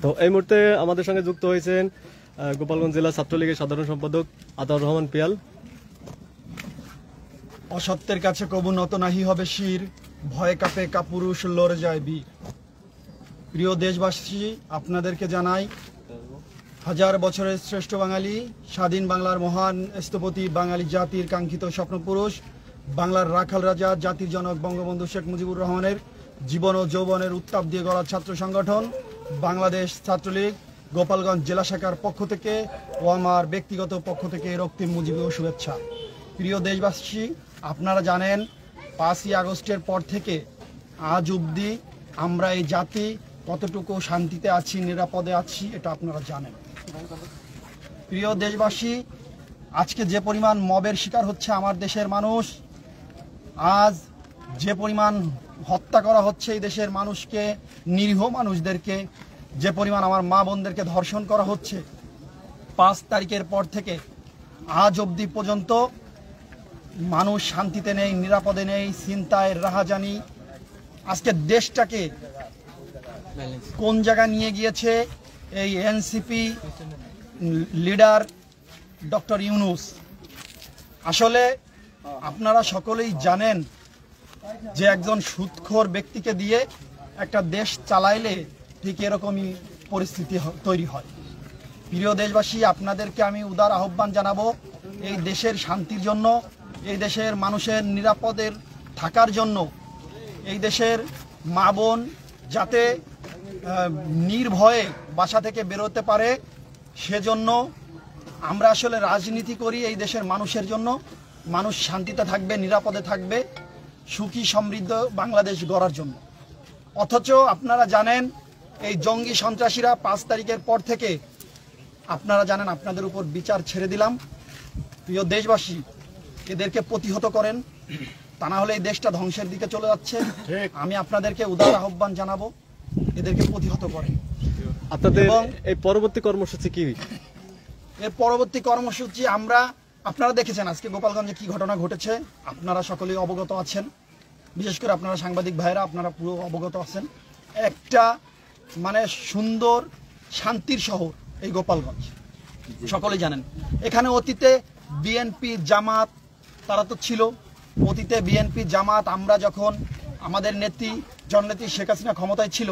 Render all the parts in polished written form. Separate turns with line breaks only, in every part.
তো এই মুহূর্তে আমাদের সঙ্গে যুক্ত হয়েছেন গোপালগঞ্জ জেলা ছাত্রলীগের সাধারণ সম্পাদক আতাউর রহমান পিয়াল।
অসত্যের কাছে কবু নত নাহি হবে শির, ভয়ে কাঁপে কাপুরুষ লড়ে যায় বীর। প্রিয় দেশবাসী, আপনাদেরকে জানাই হাজার বছরের শ্রেষ্ঠ বাঙালি, স্বাধীন বাংলার মহান স্থপতি, বাঙালি জাতির কাঙ্ক্ষিত স্বপ্নপুরুষ, বাংলার রাখাল রাজা, জাতির জনক বঙ্গবন্ধু শেখ মুজিবুর রহমানের জীবন ও যৌবনের উত্তাপ দিয়ে গড়া ছাত্র সংগঠন বাংলাদেশ ছাত্রলীগ গোপালগঞ্জ জেলা শাখার পক্ষ থেকে ও আমার ব্যক্তিগত পক্ষ থেকে রক্তিম মুজিবী শুভেচ্ছা। প্রিয় দেশবাসী, আপনারা জানেন 5ই আগস্টের পর থেকে আজ অবধি আমরা এই জাতি কতটুকু শান্তিতে আছি, নিরাপদে আছি, এটা আপনারা জানেন। প্রিয় দেশবাসী, আজকে যে পরিমাণ মবের শিকার হচ্ছে আমার দেশের মানুষ, আজ যে পরিমাণ হত্যা করা হচ্ছে এই দেশের মানুষকে, নিরীহ মানুষদেরকে, যে পরিমাণ আমার মা বোনদেরকে ধর্ষণ করা হচ্ছে, 5 তারিখের পর থেকে আজ অবধি পর্যন্ত মানুষ শান্তিতে নেই, নিরাপদে নেই, চিন্তায় রাহাজানি। আজকে দেশটাকে কোন জায়গা নিয়ে গিয়েছে এই এনসিপি লিডার ডক্টর ইউনূস। আসলে আপনারা সকলেই জানেন যে একজন সুদখোর ব্যক্তিকে দিয়ে একটা দেশ চালাইলে ঠিক এরকমই পরিস্থিতি তৈরি হয়। প্রিয় দেশবাসী, আপনাদেরকে আমি উদার আহ্বান জানাবো, এই দেশের শান্তির জন্য, এই দেশের মানুষের নিরাপদের থাকার জন্য, এই দেশের মা বোন যাতে নির্ভয়ে বাসা থেকে বেরোতে পারে, সেজন্য আমরা আসলে রাজনীতি করি এই দেশের মানুষের জন্য। মানুষ শান্তিতে থাকবে, নিরাপদে থাকবে, সুখী সমৃদ্ধ বাংলাদেশ গড়ার জন্য। অথচ আপনারা জানেন এই জঙ্গি সন্ত্রাসীরা 5 তারিখের পর থেকে আপনারা জানেন আপনাদের উপর বিচার ছেড়ে দিলাম। প্রিয় দেশবাসী, এদেরকে প্রতিহত করেন, তা না হলে এই দেশটা ধ্বংসের দিকে চলে যাচ্ছে। আমি আপনাদেরকে উদার আহ্বান জানাবো, এদেরকে প্রতিহত করেন।
আপনাদের এই পরবর্তী কর্মসূচি কি?
এর পরবর্তী কর্মসূচি আপনারা দেখেছেন আজকে গোপালগঞ্জে কি ঘটনা ঘটেছে, আপনারা সকলেই অবগত আছেন। বিশেষ করে আপনারা সাংবাদিক ভাইরা, আপনারা পুরো অবগত আছেন। একটা মানে সুন্দর শান্তির শহর এই গোপালগঞ্জ, সকলেই জানেন। এখানে অতীতে বিএনপি জামাত তারা তো ছিল, অতীতে বিএনপি জামাত, আমরা যখন আমাদের জননেত্রী শেখ হাসিনা ক্ষমতায় ছিল,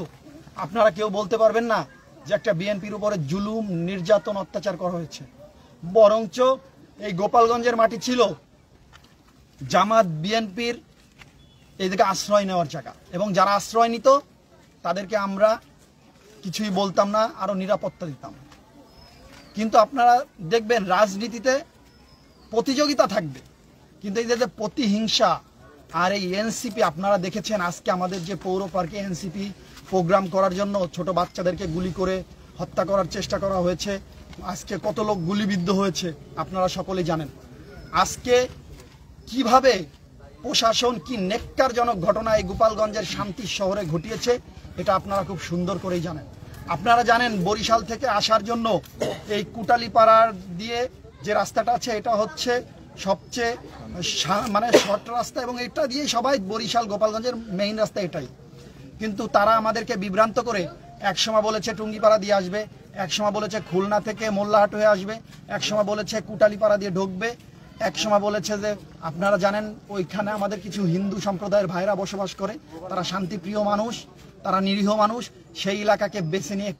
আপনারা কেউ বলতে পারবেন না যে একটা বিএনপির উপরে জুলুম, নির্যাতন, অত্যাচার করা হয়েছে। বরঞ্চ এই গোপালগঞ্জের মাটি ছিল জামাত বিএনপির এইদিকে আশ্রয় নেওয়ার জায়গা, এবং যারা আশ্রয় নিত তাদেরকে আমরা কিছুই বলতাম না, আরো নিরাপত্তা দিতাম। কিন্তু আপনারা দেখবেন রাজনীতিতে প্রতিযোগিতা থাকবে, কিন্তু এই যে প্রতিহিংসা আর এই এনসিপি, আপনারা দেখেছেন আজকে আমাদের যে পৌর পার্কে এনসিপি প্রোগ্রাম করার জন্য ছোট বাচ্চাদেরকে গুলি করে হত্যা করার চেষ্টা করা হয়েছে। আজকে কত লোক গুলিবিদ্ধ হয়েছে আপনারা সকলেই জানেন। আজকে কিভাবে প্রশাসন কি নেক্কারজনক ঘটনা এই গোপালগঞ্জের শান্তি শহরে ঘটিয়েছে, এটা আপনারা খুব সুন্দর করেই জানেন। আপনারা জানেন বরিশাল থেকে আসার জন্য এই কুটালিপাড়ার দিয়ে যে রাস্তাটা আছে, এটা হচ্ছে সবচেয়ে মানে শর্ট রাস্তা, এবং এটা দিয়ে সবাই বরিশাল গোপালগঞ্জের মেইন রাস্তা এটাই। কিন্তু তারা আমাদেরকে বিভ্রান্ত করে একসময় বলেছে টুঙ্গিপাড়া দিয়ে আসবে, একসময় বলেছে খুলনা থেকে মোল্লাহাট হয়ে আসবে, একসময় বলেছে কুটালিপাড়া দিয়ে ঢুকবে, একসময় বলেছে যে আপনারা জানেন ওইখানে আমাদের কিছু হিন্দু সম্প্রদায়ের ভাইরা বসবাস করে, তারা শান্তিপ্রিয় মানুষ, তারা নিরীহ মানুষ, সেই এলাকাকে বেছে নিয়ে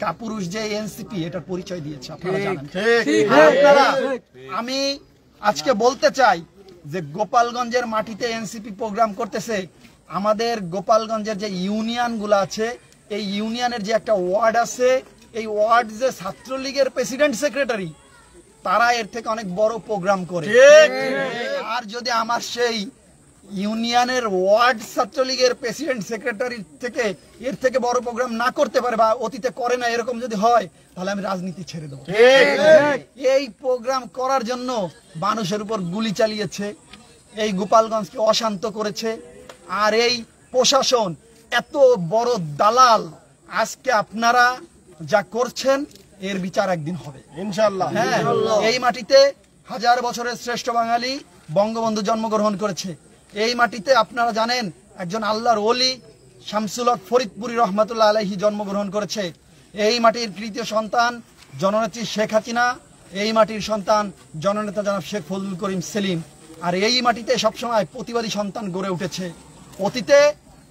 কাপুরুষ যে এনসিপি এটার পরিচয় দিয়েছে আপনারা জানেন। আমি আজকে বলতে চাই যে গোপালগঞ্জের মাটিতে এনসিপি প্রোগ্রাম করতেছে। আমাদের গোপালগঞ্জের যে ইউনিয়নগুলো আছে, এই ইউনিয়নের যে একটা ওয়ার্ড আছে, এই ওয়ার্ড যে ছাত্রলীগের প্রেসিডেন্ট সেক্রেটারি, তারা এর থেকে অনেক বড় প্রোগ্রাম করে। আর যদি আমার সেই ইউনিয়নের ওয়ার্ড ছাত্রলীগের প্রেসিডেন্ট সেক্রেটারি থেকে এর থেকে বড় প্রোগ্রাম না করতে পারে বা অতীতে করে না, এরকম যদি হয় তাহলে আমি রাজনীতি ছেড়ে দেবো। এই প্রোগ্রাম করার জন্য মানুষের উপর গুলি চালিয়েছে, এই গোপালগঞ্জকে অশান্ত করেছে। আর এই প্রশাসন এত বড় দালাল, আজকে আপনারা যা করছেন এর বিচার একদিন হবে ইনশাআল্লাহ। হ্যাঁ, এই মাটিতে হাজার বছরের শ্রেষ্ঠ বাঙালি বঙ্গবন্ধু জন্মগ্রহণ করেছে। এই মাটিতে আপনারা জানেন একজন আল্লাহর ওলি শামসুল হক ফরিদপুরি রহমাতুল্লাহ আলাইহি জন্মগ্রহণ করেছে। এই মাটির তৃতীয় সন্তান জননেত্রী শেখ হাসিনা, এই মাটির সন্তান জননেতা জনাব শেখ ফজলুল করিম সেলিম। আর এই মাটিতে সবসময় প্রতিবাদী সন্তান গড়ে উঠেছে। অতীতে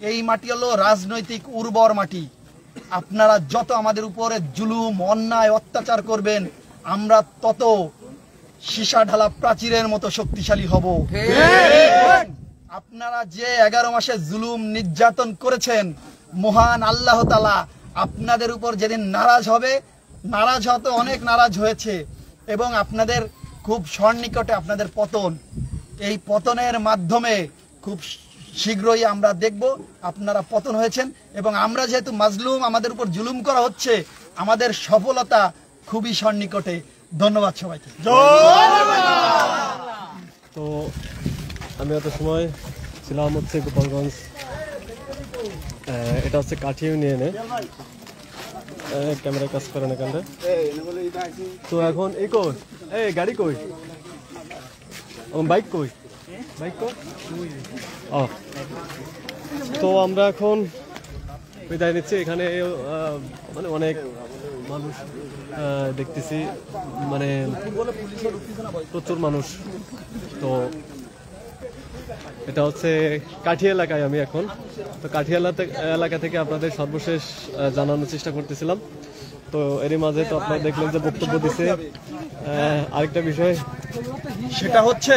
এই মাটি হলো রাজনৈতিক উর্বর মাটি। আপনারা যত আমাদের উপরে জুলুম, অন্যায়, অত্যাচার করবেন, আমরা তত সীসা ঢালা প্রাচীরের মতো শক্তিশালী হব। আপনারা যে 11 মাসে জুলুম নির্যাতন করেছেন, মহান আল্লাহ তাআলা আপনাদের উপর যেদিন নারাজ হবে, নারাজ হতে অনেক নারাজ হয়েছে, এবং আপনাদের খুব সন্নিকটে আপনাদের পতন। এই পতনের মাধ্যমে খুব শীঘ্রই আমরা দেখব আপনারা পতন হয়েছেন, এবং আমরা যেহেতু মাজলুম, আমাদের উপর জুলুম করা হচ্ছে, আমাদের সফলতা খুবই সন্নিকটে। ধন্যবাদ সবাইকে।
তো আমি এত সময় ছিলাম হচ্ছে গোপালগঞ্জ, এটা হচ্ছে কাঠি ইউনিয়নে। ক্যামেরা কাজ করে না কেন? তো এখন এই কই, এই গাড়ি কই, বাইক কই, বাইক কই? ও, তো আমরা এখন বিদায় নিচ্ছি। এখানে মানে অনেক মানুষ দেখতেছি, মানে প্রচুর মানুষ। তো এটা হচ্ছে কাঠি এলাকায় আমি এখন। তো কাঠি এলাকা থেকে আপনাদের সর্বশেষ জানানোর চেষ্টা করতেছিলাম। তো এরই মাঝে তো আপনারা দেখলেন যে বক্তব্য দিছে। আরেকটা বিষয়
সেটা হচ্ছে,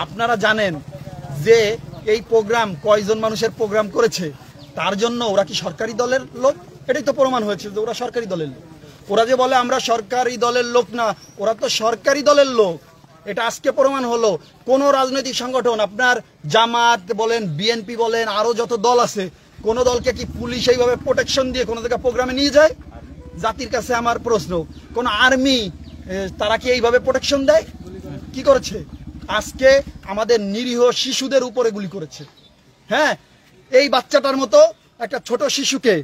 আপনারা জানেন যে এই প্রোগ্রাম কয়জন মানুষের প্রোগ্রাম করেছে, তার জন্য ওরা কি সরকারি দলের লোক? এটাই তো প্রমাণ হয়েছে যে ওরা সরকারি দলের লোক। ওরা যে বলে আমরা সরকারি দলের লোক না, ওরা তো সরকারি দলের লোক। এটা আজকে প্রমাণ হলো। কোন রাজনৈতিক সংগঠন, আপনার জামাত বলেন, বিএনপি বলেন, আরো যত দল আছে, কোন দলকে কি পুলিশ এইভাবে প্রোটেকশন দিয়ে কোনো জায়গায় প্রোগ্রামে নিয়ে যায়? জাতির কাছে আমার প্রশ্ন, কোন আর্মি তারা কি এইভাবে প্রোটেকশন দেয়? কি করেছে? আজকে আমাদের নিরীহ শিশুদের উপরে গুলি করেছে। হ্যাঁ, এই বাচ্চাটার মতো একটা ছোট শিশুকে